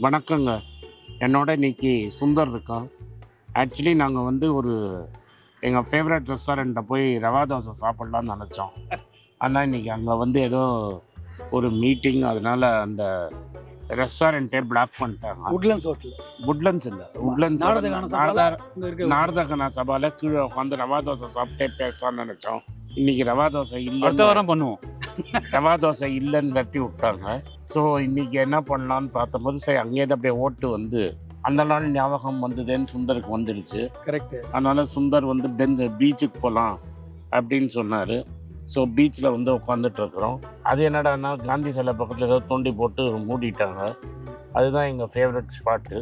வணக்கங்க. என்னோட இன்னைக்கு சுந்தர் இருக்கான். ஆக்சுவலி நாங்கள் வந்து எங்கள் ஃபேவரட் ரெஸ்டாரண்ட்டை போய் ரவா தோசை சாப்பிட்லான்னு நினச்சோம். ஆனால் இன்றைக்கி அங்கே வந்து ஏதோ ஒரு மீட்டிங், அதனால் அந்த ரெஸ்டாரண்ட்டே பிளாக் பண்ணிட்டாங்க. உட்லண்ட்ஸ் இல்லை, நாரதகனா சபாவில் கீழே உட்காந்து ரவா தோசை சாப்பிட்டே பேசலான்னு நினச்சோம். இன்றைக்கி ரவா தோசை இல்லை, அடுத்த வாரம் பண்ணுவோம். ரவா தோசை இல்லைன்னு தட்டி விட்டாங்க. ஸோ இன்றைக்கி என்ன பண்ணலான்னு பார்த்தபோது சரி அங்கேயே அப்படியே ஓட்டு வந்து அந்த நாள் ஞாபகம் வந்ததுன்னு சுந்தருக்கு வந்துடுச்சு. கரெக்ட். அதனால் சுந்தர் வந்து பீச்சுக்கு போகலாம் அப்படின்னு சொன்னார். ஸோ பீச்சில் வந்து உட்காந்துட்டு இருக்கிறோம். அது என்னடான்னா காந்தி சிலை பக்கத்தில் ஏதோ தோண்டி போட்டு மூடிட்டாங்க. அதுதான் எங்கள் ஃபேவரட் ஸ்பாட்டு.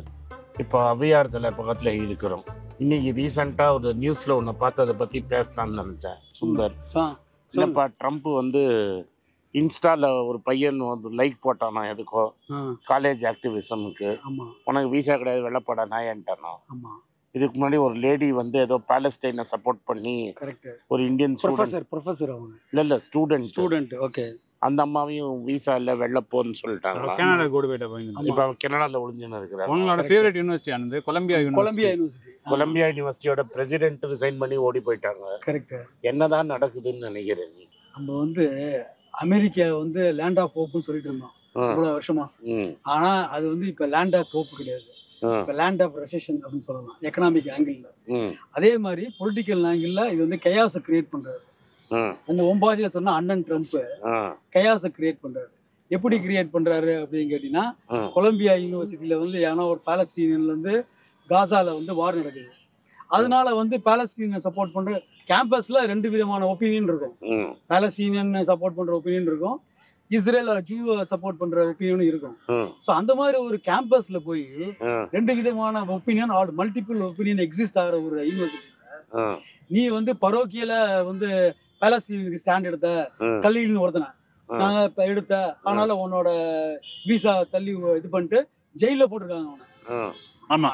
இப்போ அவ்வையார் சிலை பக்கத்தில் இருக்கிறோம். இன்றைக்கி ரீசெண்டாக ஒரு நியூஸில் ஒன்று பார்த்து அதை பற்றி பேசலான்னு நினச்சேன். சுந்தர், இல்லைப்பா ட்ரம்ப் வந்து இன்ஸ்டாவில் ஒரு பையன் வந்து லைக் போட்டானா எதுக்கோ காலேஜ் ஆக்டிவிசமுக்கு, உனக்கு வீசா கிடையாது வெள்ளப்பட நாயன்ட்டானா. இதுக்கு முன்னாடி ஒரு லேடி வந்து ஏதோ பாலஸ்டைனை சப்போர்ட் பண்ணி ஒரு இந்தியன் ப்ரொஃபஸர் இல்லை ஸ்டூடெண்ட் ஓகே, அந்த அம்மாவையும் வீசா இல்லை வெள்ளப்போன்னு சொல்லிட்டாங்க. கனடா கோடு போயிட்ட இப்போ அவன் கனடாவில் ஒளிஞ்சுன்னு இருக்கிறான். உங்களோட ஃபேவரட் யூனிவர்சிட்டி ஆனது கொலம்பியா யூனிவர்சிட்டியோட பிரசிடென்ட் ரிசைன் பண்ணி ஓடி போயிட்டாங்க. கரெக்ட். என்னதான் நடக்குதுன்னு நினைக்கிறேன். நம்ம வந்து அமெரிக்கா வந்து லேண்ட் ஆஃப் ஹோப்னு சொல்லிட்டு இருந்தோம் இவ்வளவு வருஷமா. ஆனா அது வந்து இப்ப லேண்ட் ஆஃப் ஹோப் கிடையாது, இப்ப லேண்ட் ஆஃப் ரெசெஷன் அப்படின்னு சொல்லலாம் எக்கனாமிக் ஆங்கிள். அதே மாதிரி பொலிட்டிக்கல் ஆங்கிள் இது வந்து கயாஸை கிரியேட் பண்றாரு. அந்த ஒம்பாஜில சொன்னா அண்ணன் ட்ரம்ப் கயாஸை கிரியேட் பண்றாரு. எப்படி கிரியேட் பண்றாரு அப்படின்னு கேட்டீங்கன்னா, கொலம்பியா யூனிவர்சிட்டியில வந்து ஏன்னா ஒரு பாலஸ்தீனியன்ல இருந்து காசால வந்து வார் நடக்குது. அதனால வந்து பாலஸ்தீனை சப்போர்ட் பண்ற கேம்பஸ்ல ரெண்டு விதமான ஒப்பீனியன் இருக்கும். பாலஸ்தீனியன் சப்போர்ட் பண்ற ஒப்பீனியன் இருக்கும், இஸ்ரேல் ஜூவை சப்போர்ட் பண்ற ஒப்பீனியனும் இருக்கும். ஸோ அந்த மாதிரி ஒரு கேம்பஸ்ல போய் ரெண்டு விதமான ஒப்பீனியன் மல்டிபிள் ஒப்பீனியன் எக்ஸிஸ்ட் ஆகிற ஒரு யூனிவர்சிட்டியில நீ வந்து பரோக்கியல வந்து பாலஸ்தீனுக்கு ஸ்டாண்ட் எடுத்த கல்லின்னு ஒருத்தனை நான் எடுத்த, அதனால உன்னோட விசா தள்ளி இது பண்ணிட்டு ஜெயில போட்டிருக்காங்க அவனை. ஆனா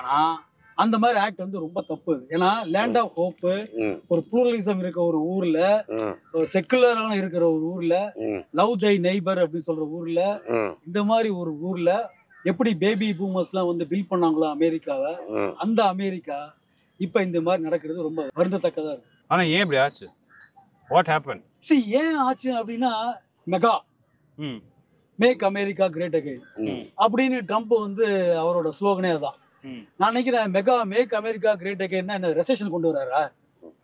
அந்த மாதிரி ஆக்ட் வந்து ரொம்ப தப்பு. ஏன்னா லேண்ட் ஆஃப் ஹோப், ஒரு ப்ளூரலிசம் இருக்க ஒரு ஊர்ல, ஒரு செக்குலரான இருக்கிற ஒரு ஊர்ல, லவ் தை நெய்பர் அப்படின்னு சொல்ற ஊர்ல, இந்த மாதிரி ஒரு ஊர்ல எப்படி பேபி பூமர்ஸ் எல்லாம் வந்து பில் பண்ணாங்களோ அமெரிக்காவை, அந்த அமெரிக்கா இப்ப இந்த மாதிரி நடக்கிறது ரொம்ப வருந்தத்தக்கதா இருக்கு. ஆனா ஏன் இப்படி ஆச்சு? What happen? ஏன் ஆச்சு அப்படின்னா, MAGA make America great again அப்படின்னு ட்ரம்ப் வந்து அவரோட ஸ்லோகனே அதான். நான் நினைக்கிறேன் மெகா மேக் அமெரிக்கா கிரேட் அகைன்னா என்ன ரெசெஷன் கொண்டு வராரா?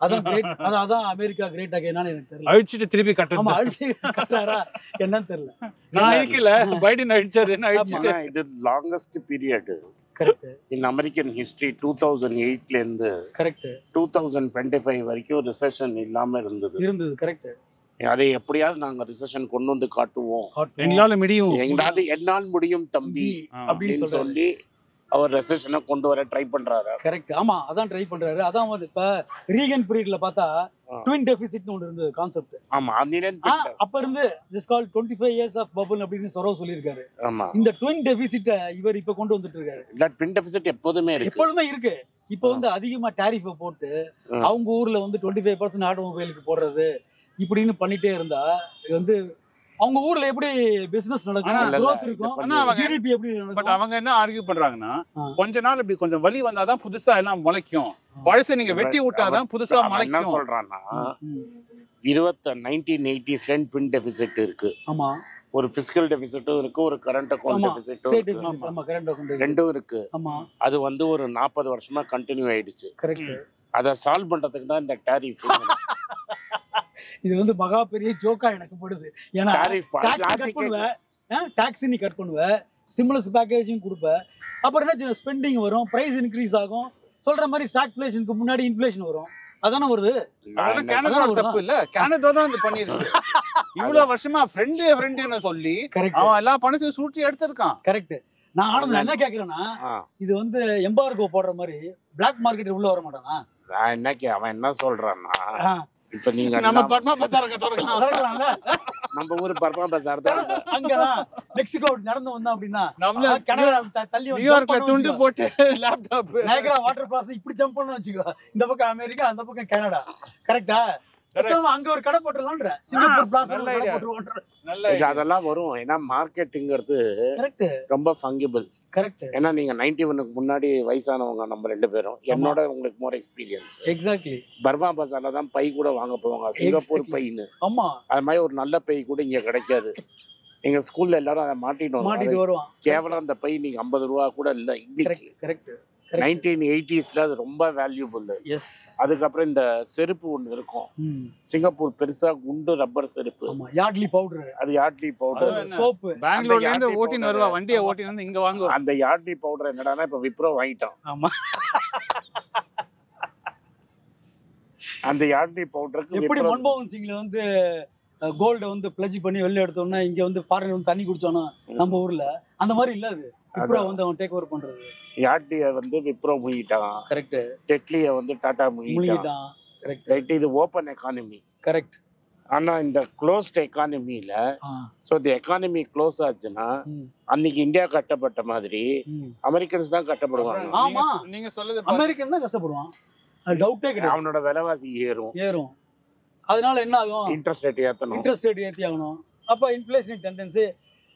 அதான் கிரேட், அதான் அமெரிக்கா கிரேட் அகைனான்னு எனக்கு தெரியல. அழிச்சிட்டு திருப்பி கட்டணும், அழிச்சு கட்டாரா என்னன்னு தெரியல. நான் அழிக்கல, பைடன் அழிச்சாரு. என்ன அழிச்சிட்டு இது longest period correct in American history. 2008ல இருந்து கரெக்ட் 2025 வரைக்கும் ரிசெஷன் இல்லாம இருந்தது. கரெக்ட். அதை எப்படியாவது நாங்க ரிசெஷன் கொண்டு வந்து காட்டுவோம், என்னால் முடியும் தம்பி அப்படின்னு சொல்லி அவர் ரெசெஷனை கொண்டு வர ட்ரை பண்றாரு. கரெக்ட். ஆமா, அதான் ட்ரை பண்றாரு. அதான் வந்து இப்ப ரீகன் பீரியட்ல பார்த்தா ட்வின் டெபிசிட்னு ஒன்று இருந்தது கான்செப்ட். ஆமா, அப்ப இருந்து this call 25 years of bubble அப்படின்னு சொரவ் சொல்லியிருக்காரு. ஆமா, இந்த ட்வின் டெபிசிட்டை இவர் இப்ப கொண்டு வந்துட்டு இருக்காரு. இல்ல, ட்வின் டெபிசிட் எப்போதுமே இருக்கு. இப்ப வந்து அதிகமா டாரிஃபை போட்டு அவங்க ஊர்ல வந்து 25% ஆட்டோமொபைலுக்கு போடுறது இப்படின்னு பண்ணிட்டே இருந்தா வந்து அவங்க ஊர்ல எப்படி பிசினஸ் நடக்கும், growth இருக்கும், ஜிடிபி எப்படி நடக்கும். பட் அவங்க என்ன ஆர்கியூ பண்றாங்கன்னா, கொஞ்ச நாள் இப்படி கொஞ்சம் வலி வந்தாதான் புதுசா எல்லாம் முளைக்கும், பழசை நீங்க வெட்டி விட்டாதான் புதுசா முளைக்கும். என்ன சொல்றான்னா 1980s ட்வின் டெபிசிட் இருக்கு. ஆமா, ஒரு பிசிக்கல் டெபிசிட்டும் இருக்கு, ஒரு கரண்ட் அக்கவுண்ட் டெபிசிட்டும் ரெண்டும் இருக்கு. அது வந்து ஒரு 40 வருஷமா கண்டினியூ ஆயிடுச்சு. கரெக்ட். அதை சால்வ் பண்றதுக்கு தான் இந்த டாரிஃப். இது வந்து மகா பெரிய ஜோக்கா எனக்கு படுது. ஏன்னா டாக்ஸ் நீ கட் பண்ணுவ, ஸ்டிமுலஸ் பேக்கேஜும் கொடுப்ப, அப்புறம் என்ன ஸ்பெண்டிங் வரும், பிரைஸ் இன்க்ரீஸ் ஆகும், சொல்ற மாதிரி ஸ்டாக்ஃப்ளேஷனுக்கு முன்னாடி இன்ஃப்ளேஷன் வரும். அதானே வருது. தப்பு இல்ல, கனடா தான் இது பண்ணிருக்கு. இவ்வளவு வருஷமா ஃப்ரெண்டுன்னு சொல்லி அவன் எல்லா பணத்தையும் சூட்டி எடுத்திருக்கான். கரெக்ட். நான் ஆனது என்ன கேக்குறேன்னா, இது வந்து எம்பார்கோ போடுற மாதிரி பிளாக் மார்க்கெட் உள்ள வர மாட்டானா? நான் என்ன அவன் என்ன சொல்றான்னா, இப்ப நீங்க நம்ம பர்மா பசார் தொடங்கலாம். நம்ம ஊரு பர்மா பசார் தான். அங்கதான் மெக்சிகோ நடந்து வந்தோம் அப்படின்னா நம்ம கனடா தள்ளி நியூயார்க்ல துண்டு போட்டு லேப்டாப் நயகரா வாட்டர் ஃபால்ஸ் இப்படி ஜம்ப் பண்ணு வச்சுக்கோ. இந்த பக்கம் அமெரிக்கா, அந்த பக்கம் கனடா. கரெக்டா? அங்க ஒரு கடை போட்டுறலாம்ன்ற சிங்கப்பூர் பிளாஸா நல்ல கடை idea. போட்டுருவோம்ன்ற. நல்ல இது அதெல்லாம் வரும். ஏன்னா மார்க்கெட்டுங்கிறது கரெக்ட் ரொம்ப ஃபங்கிபிள். கரெக்ட் ஏன்னா நீங்க 91க்கு முன்னாடி வயசானவங்க நம்ம 2 பேரும். என்னோட உங்களுக்கு மோர் எக்ஸ்பீரியன்ஸ். எக்ஸாக்ட்லி. பர்மா பஜார்ல தான் பை கூட வாங்க போவாங்க, சிங்கப்பூர் Exactly. பைன்னு. ஆமா அது மாதிரி ஒரு நல்ல பை கூட இங்க கிடைக்காது. எங்க ஸ்கூல்ல எல்லாரும் அதை மாட்டிட்டு மாட்டிட்டு வருவான். கேவலம் அந்த பை நீங்க 50 ரூபா கூட இல்ல இன்னைக்கு. கரெக்ட் கரெக்ட் 1980ஸ்ல அது ரொம்ப வேல்யூபிள். எஸ். அதுக்கப்புறம் இந்த செருப்பு ஒண்ணு இருக்கும் சிங்கப்பூர், பெருசா குண்டு ரப்பர் செருப்பு. ஆமா யார்ட்லி பவுடர், அது யார்ட்லி பவுடர். சோப். பெங்களூர்ல இருந்து அந்த ஓட்டின்னு வருவா, வண்டியை ஓட்டின்னு வந்து இங்க வாங்குவா. அந்த யார்ட்லி பவுடர் என்னடான்னா இப்ப விப்ரோ வாங்கிட்டான். ஆமா அந்த யார்ட்லி பவுடருக்கு எப்படி மன்மோகன் சிங்ல வந்து கோல்ட வந்து பிளட்ஜ் பண்ணி வெளில எடுத்தோம்னா இங்க வந்து ஃபாரின்ல வந்து தண்ணி குடிச்சோம்னா நம்ம ஊர்ல அந்த மாதிரி இல்ல. அது விப்ரோ வந்து அவன் டேக் ஓவர் பண்றது. யார்ட்லிய வந்து விப்ரோ முங்கிட்டான். கரெக்ட். டெட்லிய வந்து டாடா முங்கிட்டான். Correct right. இது ஓபன் எக்கானமி. கரெக்ட். ஆனா இந்த க்ளோஸ்ட் எக்கானமில சோ தி எக்கானமி க்ளோஸ் ஆச்சுன்னா அன்னைக்கு இந்தியா கட்டப்பட்ட மாதிரி அமெரிக்கன்ஸ் தான் கட்டப்படுவாங்க. ஆமா நீங்க சொல்லுது அமெரிக்கன் தான் கஷ்டப்படுவான். டவுட்டே கிடையாது. அவனோட விலைவாசி ஏறும். அதனால என்ன ஆகும்? இன்ட்ரெஸ்ட் ரேட் ஏத்தணும். இன்ட்ரெஸ்ட் ரேட் ஏத்தி ஆகணும். அப்ப இன்ஃப்ளேஷன் டெண்டன்சி.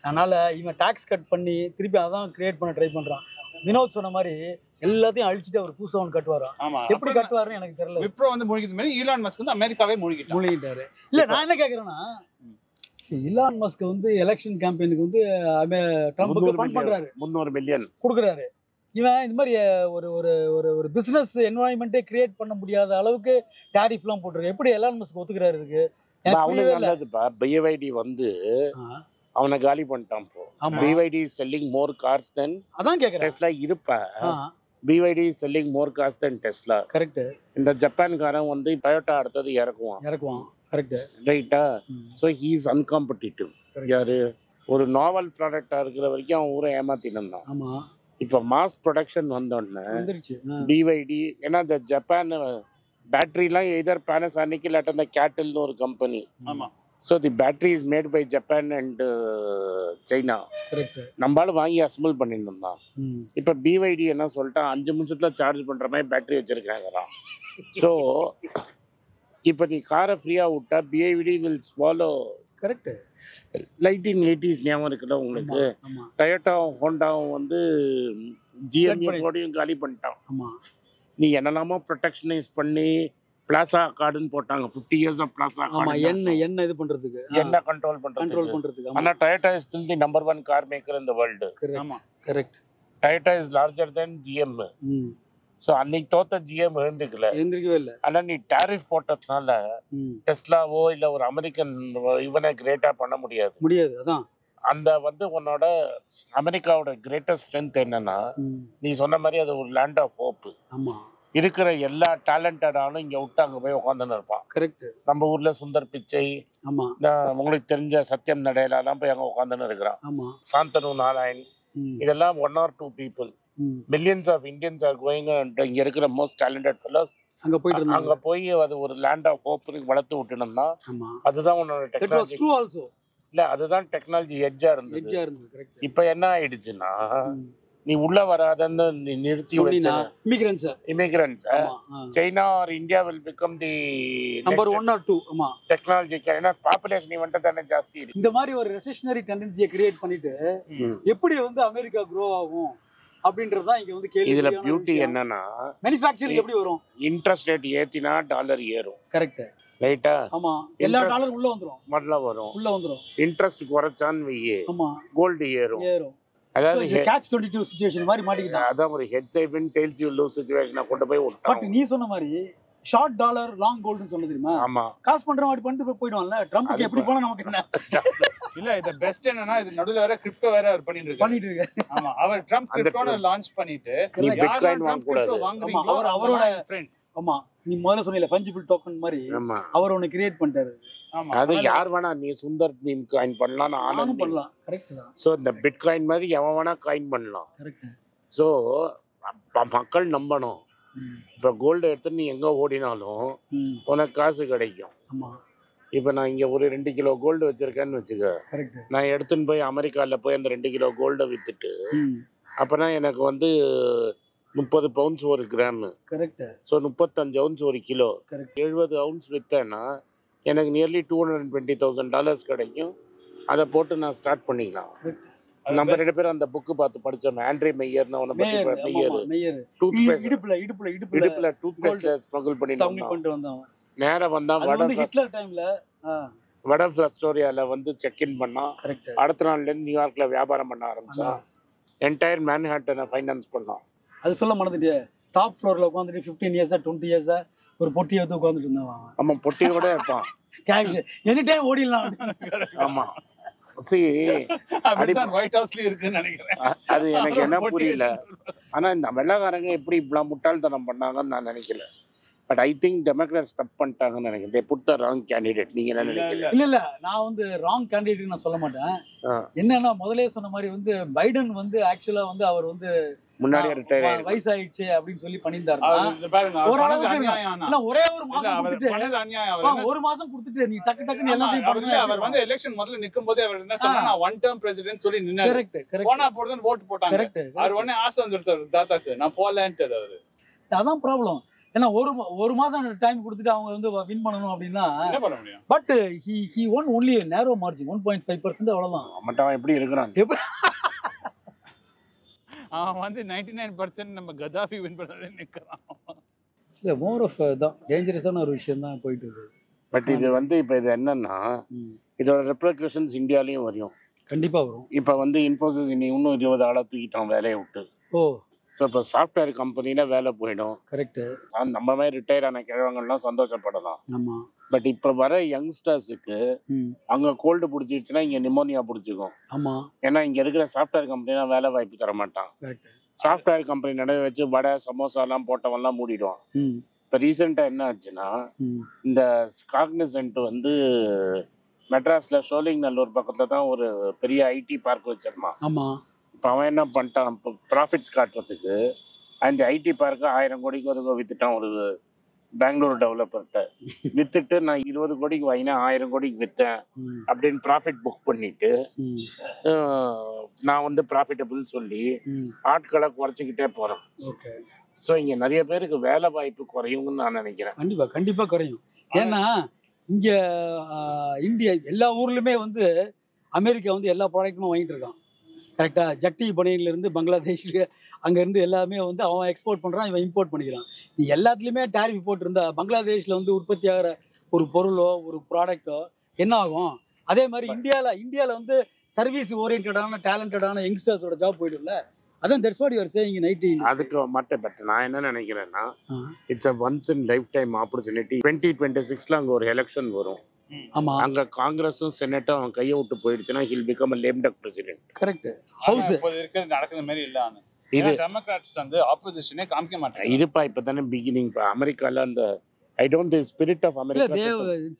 அதனால இவன் டாக்ஸ் கட் பண்ணி திருப்பி அதான் கிரியேட் பண்ண ட்ரை பண்றான். வினோத் சொன்ன மாதிரி எல்லாத்தையும் அழிச்சிட்டு அவர் புதுசா ஒன்று கட்டுவாராம். ஆமா, எப்படி கட்டுவாருன்னு எனக்கு தெரியல. விப்ரோ வந்து மூழ்கிது மாதிரி ஈலான் மஸ்க் வந்து அமெரிக்காவே மூழ்கிட்டாரு. இல்ல நான் என்ன கேக்குறேன்னா, இலான் மஸ்க் வந்து எலெக்ஷன் கேம்பெயினுக்கு வந்து ட்ரம்புக்கு ஃபண்ட் பண்றாரு, 300 மில்லியன் கொடுக்குறாரு. இவன் இந்த மாதிரி ஒரு ஒரு ஒரு ஒரு பிசினஸ் என்வாயன்மெண்ட்டே கிரியேட் பண்ண முடியாத அளவுக்கு டாரிஃப்லாம் போட்டுருக்கு. எப்படி எலான் மஸ்க் ஒத்துக்கிறாரு இதுக்கு? அவனுக்கு நல்லதுப்பா. BYD வந்து அவனை காலி பண்ணிட்டான். BYD is selling more cars than அதான் கேக்குறேன். Tesla இருப்ப BYD is selling more cars than Tesla. Correct. இந்த ஜப்பான்காரன் வந்து டொயோட்டா அடுத்தது இறக்குவான். கரெக்ட். ரைட்டா? So he is uncompetitive. யாரு ஒரு நாவல் ப்ராடக்டா இருக்கிற வரைக்கும் அவன் ஊரை ஏமாத்தின்னு இருந்தான். ஆமா. இப்போ மாஸ் ப்ரொடக்ஷன் வந்தோடனே BYD, ஏன்னா இந்த ஜப்பான் பேட்டரிலாம் எதர் பேனசானிக் இல்லாட்ட அந்த கேட்டில்னு ஒரு கம்பெனி. ஆமா. So the battery is made by Japan and China. நம்மளால வாங்கி அசம்பிள் பண்ணிட்டு இருந்தான். இப்போ BYD என்ன சொல்லிட்டான், 5 நிமிஷத்துல சார்ஜ் பண்ற மாதிரி பேட்டரி வச்சிருக்காங்கறான். ஸோ இப்போ நீ காரை ஃப்ரீயா விட்டா BYD will swallow. Correct. 1980s ஞாபகம் இருக்குல்ல உங்களுக்கு? டொயோட்டா ஹோண்டாவும் வந்து GM-ஓடையும் காலி பண்ணிட்டான். நீ என்னெல்லாமோ ப்ரொடெக்ஷனைஸ் பண்ணி பிளாசா கார்டுன்னு போட்டாங்க. 50 years of பிளாசா கார்டு. என்ன இது பண்றதுக்கு, என்ன கண்ட்ரோல் பண்றதுக்கு. ஆனா Toyota is still the number 1 car maker in the world. ஆமா. Correct. Toyota is larger than GM. So அன்னைக்கு தோத்த GM எழுந்திருக்கவே இல்லை. ஆனா நீ டாரிஃப் போட்டதுனால டெஸ்லாவோ இல்ல ஒரு அமெரிக்கன் இவனை கிரேட்டா பண்ண முடியாது. அதான் அந்த வந்து உன்னோட அமெரிக்காவோட கிரேட்டஸ்ட் ஸ்ட்ரென்த் என்னன்னா, நீ சொன்ன மாதிரி அது ஒரு லேண்ட் ஆஃப் ஹோப். இருக்கிற எல்லா டேலண்டடாலும் இங்க விட்டு அங்க போய் உட்காந்துன்னு இருப்பான். கரெக்ட். நம்ம ஊர்ல சுந்தர் பிச்சை, உங்களுக்கு தெரிஞ்ச சத்யம் நடையிலாம் போய் அங்க உட்காந்துன்னு இருக்கிறான். சாந்தனு நாராயண், இதெல்லாம் 1 or 2 people. Millions of Indians are going and இங்க இருக்கிற மோஸ்ட் டேலண்டட் ஃபெல்லோஸ் அங்க போய் அது ஒரு லேண்ட் ஆஃப் ஹோப்னு வளர்த்து விட்டுனோம்னா அதுதான் உன்னோட டெக்னாலஜி. இல்ல அதுதான் டெக்னாலஜி எட்ஜா இருந்தது. இப்ப என்ன ஆயிடுச்சுன்னா, நீ உள்ள வராதன்னு நிறுத்தி immigrants China or India will become the number 1 or 2 technology. ஏன்னா பாப்புலேஷன் இவன்ட்ட தானே ஜாஸ்தி இருக்கு. இந்த மாதிரி ஒரு ரெசிஷனரி டெண்டன்சியை கிரியேட் பண்ணிட்டு எப்படி வந்து அமெரிக்கா க்ரோ ஆகும் அப்படின்றதுதான் இங்க வந்து கேள்வி. இதுல பியூட்டி என்னன்னா, மேனுஃபேக்சரிங் எப்படி வரும்? இன்ட்ரெஸ்ட் ரேட் ஏத்தினா டாலர் ஏறும். கரெக்ட். ரைட்டா? ஆமா. எல்லா டாலரும் உள்ள வந்துரும். இன்ட்ரெஸ்ட் குறைச்சான்னு வையே, கோல்டு ஏறும். அதாவது கேட்ச் 22 சிச்சுவேஷன் மாதிரி மாட்டிக்கிட்டான். அதான் ஒரு head side win tails you lose சிச்சுவேஷனை கொண்டு போய் விட்டான். பட் நீ சொன்ன மாதிரி ஷார்ட் டாலர் லாங் கோல்டுன்னு சொல்ல தெரியுமா? ஆமா. காசு பண்ற மாதிரி பண்ணிட்டு போயிடுவான்ல. ட்ரம்ப்க்கு எப்படி போனா நமக்கு என்ன? இல்ல இது பெஸ்ட் என்னன்னா, இது நடுவுல வேற கிரிப்டோ வேற அவர் பண்ணிட்டு இருக்காரு. ஆமா, அவர் ட்ரம்ப் கிரிப்டோன லான்ச் பண்ணிட்டு நீ பிட்காயின் வாங்க கூடாது. அவரோட ஃப்ரெண்ட்ஸ். ஆமா, நீ முதல்ல சொன்னீல ஃபஞ்சிபிள் டோக்கன் மாதிரி அவர் ஒன்னு கிரியேட் பண்ணிட்டாரு. ஆமா, அது யார் வேணா, நீ சுந்தர் மீம் காயின் பண்ணலாம், நானும் பண்ணலாம். கரெக்ட் தான். சோ இந்த பிட்காயின் மாதிரி எவன் வேணா காயின் பண்ணலாம். கரெக்ட். சோ மக்கள் நம்பணும். இப்ப கோல்டு எடுத்து நீ எங்க ஓடினாலும் உனக்கு காசு கிடைக்கும். இப்ப நான் இங்க ஒரு 2 கிலோ கோல்டு வச்சிருக்கேன்னு வச்சுக்க, நான் எடுத்துன்னு போய் அமெரிக்கால போய் அந்த 2 கிலோ கோல்டை வித்துட்டு அப்பனா எனக்கு வந்து 30 பவுண்ட்ஸ் ஒரு கிராம். கரெக்ட். ஸோ 35 ounce ஒரு கிலோ. 70 ounce வித்தேன்னா எனக்கு நியர்லி $220,000 கிடைக்கும். அதை போட்டு நான் ஸ்டார்ட் பண்ணிக்கலாம். நம்ம 2 பேரும் அந்த புக்கு பார்த்து படித்தோம். ஆண்ட்ரே மெய்யர்னு அவனை பற்றி மெய்யர் டூத்பேஸ்ட் இடுப்பில் டூத்பேஸ்ட்டை ஸ்மகிள் பண்ணிட்டு வந்தோம். நேராக வந்தான் வட அஸ்டோரியாவில் வந்து செக்இன் பண்ணான். அடுத்த நாள்லேருந்து நியூயார்க்கில் வியாபாரம் பண்ண ஆரம்பித்தான். என்டையர் மேன்ஹாட்டனை ஃபைனான்ஸ் பண்ணான். அது சொல்ல மறந்துட்டு டாப் ஃப்ளோரில் உட்காந்துட்டு 15 இயர்ஸா 20 இயர்ஸா ஒரு பொட்டியை வந்து உட்காந்துட்டு இருந்தான். ஆமாம், பொட்டியோட இருப்பான். எனி டைம் ஓடிடலாம். ஆமாம், ஒயிட் ஹவுஸ்ல இருக்குன்னு நினைக்கிறேன். அது எனக்கு என்ன புரியல. ஆனா இந்த வெள்ளக்காரங்க எப்படி இப்படி முட்டாள்தனம் பண்ணாங்கன்னு நான் நினைக்கல. பட் ஐ திங்க் டெமோக்ராட்ஸ் தப்பு பண்ணிட்டாங்கன்னு நினைக்கிறேன். They put the wrong candidate. நீங்க என்ன நினைக்கிறீங்க? இல்ல நான் வந்து ராங் கேண்டிடேட் நான் சொல்ல மாட்டேன். என்னன்னா முதலே சொன்ன மாதிரி வந்து பைடன் வந்து ஆக்சுவலா வந்து அவர் வந்து முன்னாடியே ரிட்டையர் வயசாயிடுச்சு அப்படின்னு சொல்லி பண்ணியிருந்தாரு. ஒரே ஒரு மாசம் கொடுத்துட்டு நீ டக்கு டக்குன்னு எல்லாத்தையும் பண்ணுங்க. அவர் வந்து எலெக்ஷன் முதல்ல நிக்கும் போது அவர் என்ன சொன்னா ஒன் டேர்ம் பிரசிடென்ட் சொல்லி நின்னாரு. கரெக்ட். போனா போடுறதுன்னு ஓட்டு போட்டாங்க. கரெக்ட். அவர் உடனே ஆசை வந்துருத்தாரு தாத்தாக்கு, நான் போலன்ட்டு. அவரு அதான் ப்ராப்ளம். ஏன்னா ஒரு மாசம் டைம் கொடுத்துட்டு அவங்க வந்து வின் பண்ணணும் அப்படின்னா என்ன பண்ண முடியும்? But he won only a narrow margin 1.5%. அவ்வளவுதான். அவன் எப்படி இருக்கிறான்? அவன் வந்து 99% நம்ம கதாஃபி வின் பண்ணதே நிற்கிறான். இல்லை, மோர் ஆஃப் தான் டேஞ்சரஸான ஒரு விஷயம் தான் போயிட்டு இருக்கு. பட் இது வந்து இப்போ இது என்னன்னா இதோட ரெப்ரிகேஷன்ஸ் இந்தியாலையும் வரும். கண்டிப்பாக வரும். இப்போ வந்து இன்ஃபோசிஸ் இன்னும் 20 ஆளை தூக்கிட்டான் வேலையை விட்டு. ஸோ இப்போ சாஃப்ட்வேர் கம்பெனியில் வேலை போயிடும். கரெக்டு. நம்ம மாதிரி ரிட்டையர் ஆன கிழவங்கள்லாம் சந்தோஷப்படலாம். ஆமாம். பட் இப்போ வர யங்ஸ்டர்ஸுக்கு அங்கே கோல்டு பிடிச்சிருச்சுன்னா இங்கே நிமோனியா பிடிச்சிக்கும். ஆமாம். ஏன்னா இங்கே இருக்கிற சாஃப்ட்வேர் கம்பெனிலாம் வேலை வாய்ப்பு தர மாட்டான். சாஃப்ட்வேர் கம்பெனி நடுவே வச்சு வடை சமோசாலாம் போட்டவன்லாம் மூடிடுவான். இப்போ ரீசெண்டாக என்ன ஆச்சுன்னா இந்த காக்னிசன்ட் வந்து மெட்ராஸில் ஷோலிங்நல்லூர் பக்கத்தில் தான் ஒரு பெரிய ஐடி பார்க் வச்சிருந்தான். ஆமாம். இப்போ அவன் என்ன பண்ணிட்டான், இப்போ ப்ராஃபிட்ஸ் காட்டுறதுக்கு அந்த ஐடி பார்க்கை 1000 கோடிக்கு ஒரு வித்துட்டான். ஒரு பெங்களூர் டெவலப்பர்கிட்ட வித்துட்டு நான் 20 கோடிக்கு வாங்கினேன், 1000 கோடிக்கு விற்றேன் அப்படின்னு ப்ராஃபிட் புக் பண்ணிட்டு நான் வந்து ப்ராஃபிட்டபிள் சொல்லி ஆட்களை குறைச்சிக்கிட்டே போகிறேன். ஸோ இங்கே நிறைய பேருக்கு வேலை வாய்ப்பு குறையும்னு நான் நினைக்கிறேன். கண்டிப்பாக குறையும். ஏன்னா இங்கே இந்தியா எல்லா ஊர்லேயுமே வந்து அமெரிக்கா வந்து எல்லா ப்ராடக்ட்டுமே வாங்கிட்டு இருக்கான். கரெக்டாக ஜட்டி பனியிலேருந்து பங்களாதேஷ்ல அங்கேருந்து எல்லாமே வந்து அவன் எக்ஸ்போர்ட் பண்ணுறான், இவன் இம்போர்ட் பண்ணிக்கிறான். நீ எல்லாத்துலேயுமே டேரிஃப் போட்டிருந்தா பங்களாதேஷில் வந்து உற்பத்தி ஆகிற ஒரு பொருளோ ஒரு ப்ராடக்டோ என்ன ஆகும்? அதே மாதிரி இந்தியாவில் வந்து சர்வீஸ் ஓரியன்டான டேலண்டடான யங்ஸ்டர்ஸோட ஜாப் போயிடும்ல. அதான் that's what you are saying in IT. அதுக்கு மட்டும் பட் நான் என்ன நினைக்கிறேன்னா it's a once in life time opportunity. 2026ல அங்கே ஒரு எலெக்ஷன் வரும். ஆமா, அங்க காங்கிரஸும் செனட்டும் அவன் கையை விட்டு போயிடுச்சுன்னா he'll become a lame duck president. Correct. House இப்போ இருக்கிறது நடக்குது மாதிரி இல்ல. இது டெமோக்ராட்ஸ் வந்து ஆப்போசிஷனே காமிக்க மாட்டாங்க. இதுப்பா இப்பதானே பிகினிங். இப்போ அமெரிக்கால அந்த I don't the spirit of America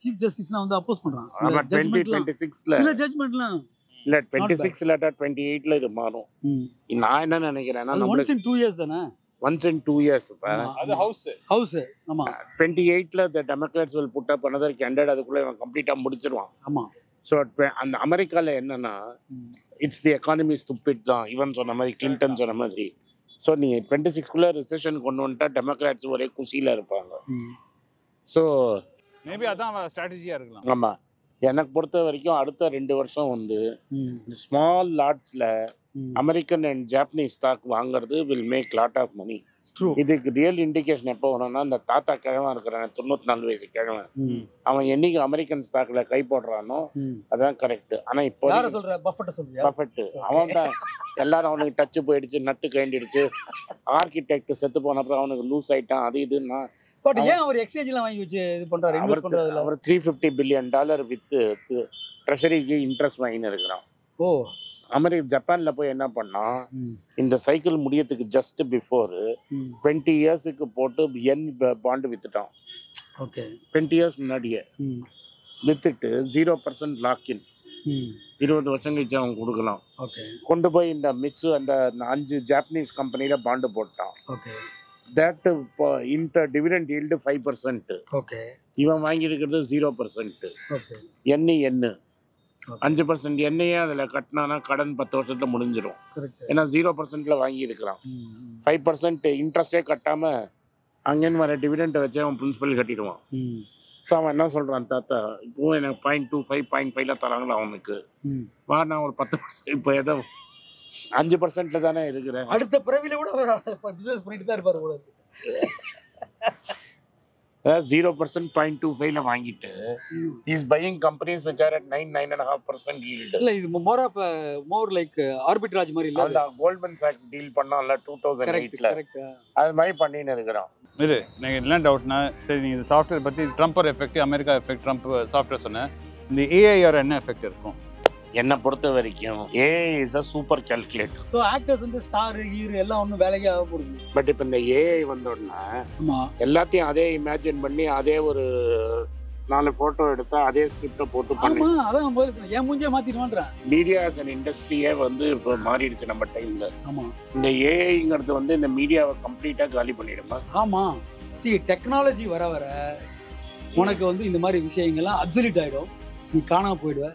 chief ஜஸ்டிஸ்லாம் வந்து அப்போஸ் பண்றான். 2026ல சில ஜட்ஜ்மென்ட்லாம் இல்ல 26 இல்ல 28ல இது மாறும். நான் என்ன நினைக்கிறேன்னா நம்ம once in 2 years தானே. once in 2 years. அது ஹவுஸ் ஆமா. 28ல the democrats will put up another candidate. அதுக்குள்ள இவன் கம்ப்ளீட்டா முடிச்சிருவான். ஆமா. ஸோ அந்த அமெரிக்கால என்னன்னா இட்ஸ் தி எக்கானமி ஸ்டூபிட் தான். ஈவன் சொன்ன மாதிரி கிளின்டன் சொன்ன மாதிரி. ஸோ நீ 26க்குள்ள ரிசெஷன் கொண்டு வந்துட்டா டெமோக்ராட்ஸ் ஒரே குசியில இருப்பாங்க. ஸோ மேபி அதான் ஸ்ட்ராட்டஜியா இருக்கலாம். ஆமா, எனக்கு பொறுத்த வரைக்கும் அடுத்த 2 வருஷம் வந்து ஸ்மால் லாட்ஸ்ல அமெரிக்கன் அண்ட் ஜாப்பனீஸ் ஸ்டாக் வாங்குறது will make lot of money. இதுக்கு ரியல் இண்டிகேஷன் எப்போ வரும்னா இந்த தாத்தா கிழவன் இருக்கிறான் 94 வயசு கிழவன், அவன் என்னைக்கு அமெரிக்கன் ஸ்டாக்ல கை போடுறானோ அதான் கரெக்ட். ஆனா இப்போ பஃபெட் அவன் தான் எல்லாரும் அவனுக்கு டச்சு போயிடுச்சு, நட்டு கைண்டிடுச்சு, ஆர்கிடெக்ட் செத்து போன அப்புறம் அவனுக்கு லூஸ் ஆயிட்டான் அது இதுன்னா. பட் ஏன் அவர் எக்ஸ்சேஞ்ச்ல வாங்கி வச்சு இது பண்றாரு? இன்வெஸ்ட் பண்றதுல அவர் $350 billion வித் ட்ரெஷரிக்கு இன்ட்ரெஸ்ட் வாங்கின்னு இருக்கிறான். ஜப்பான்ல போய் என்ன பண்ணா, இந்த சைக்கிள் முடியறதுக்கு ஜஸ்ட் பிஃபோர் 20 இயர்ஸுக்கு போட்டு yen பாண்ட் வித்துட்டான். 20 இயர்ஸ் முன்னாடியே வித்துட்டு 0% லாக்இன் 20 வருஷம் கழிச்சு அவன் கொடுக்கலாம். கொண்டு போய் இந்த மிக்ஸ் அந்த 5 ஜாப்பனீஸ் கம்பெனியில பாண்டு போட்டான். that inter dividend yield 5%. இவன் வாங்கி இருக்கிறது 0%. என்ன 5% எண்ணெயே அதில் கட்டினானா கடன் 10 வருஷத்துல முடிஞ்சிடும். ஏன்னா 0%ல வாங்கி இருக்கிறான். 5% இன்ட்ரெஸ்டே கட்டாம அங்கேன்னு வர டிவிடெண்டை வச்சு அவன் பிரின்சிபல் கட்டிடுவான். ஸோ அவன் என்ன சொல்கிறான், தாத்தா இப்போ எனக்கு 0.25 0.5ல தராங்களா அவனுக்கு, வா நான் ஒரு 10% இப்போ ஏதோ 5%ல தானே இருக்கிறேன். அடுத்த பிறவில கூட பிசினஸ் பண்ணிட்டு தான் இருப்பாரு போல. 0% 0.25ல வாங்கிட்டு is buying companies which are at 9.5% yield. இல்ல இது மோர் லைக் ஆர்பிட்ராஜ் மாதிரி இல்ல. அந்த கோல்ட்மேன் சாக்ஸ் டீல் பண்ணால 2008ல அது மாதிரி பண்ணின்னு இருக்கிறான். இது எனக்கு என்ன டவுட்னா, சரி நீங்கள் இந்த சாஃப்ட்வேர் பற்றி ட்ரம்பர் effect, America effect, Trump software சொன்னேன், இந்த ஏஐஆர் என்ன எஃபெக்ட் இருக்கும்? என்னை பொறுத்த வரைக்கும் AI is a super calculator. So actors வந்து ஸ்டார் ஹீரோ எல்லாம் ஒன்றும் வேலைக்கே ஆக போகுது. பட் இப்போ இந்த ஏஐ வந்தோடனே எல்லாத்தையும் அதே இமேஜின் பண்ணி அதே ஒரு 4 ஃபோட்டோ எடுத்தா அதே ஸ்கிரிப்டை போட்டு பண்ணி அதான் என் மூஞ்சே மாத்திடுவான்றேன். மீடியா அஸ் அன் இண்டஸ்ட்ரியே வந்து இப்போ மாறிடுச்சு நம்ம டைம்ல. ஆமா, இந்த ஏஐங்கிறது வந்து இந்த மீடியாவை கம்ப்ளீட்டா காலி பண்ணிடுமா? ஆமா, டெக்னாலஜி வர வர உனக்கு வந்து இந்த மாதிரி விஷயங்கள்லாம் அப்சல்யூட் ஆயிடும், நீ காணாம போயிடுவ.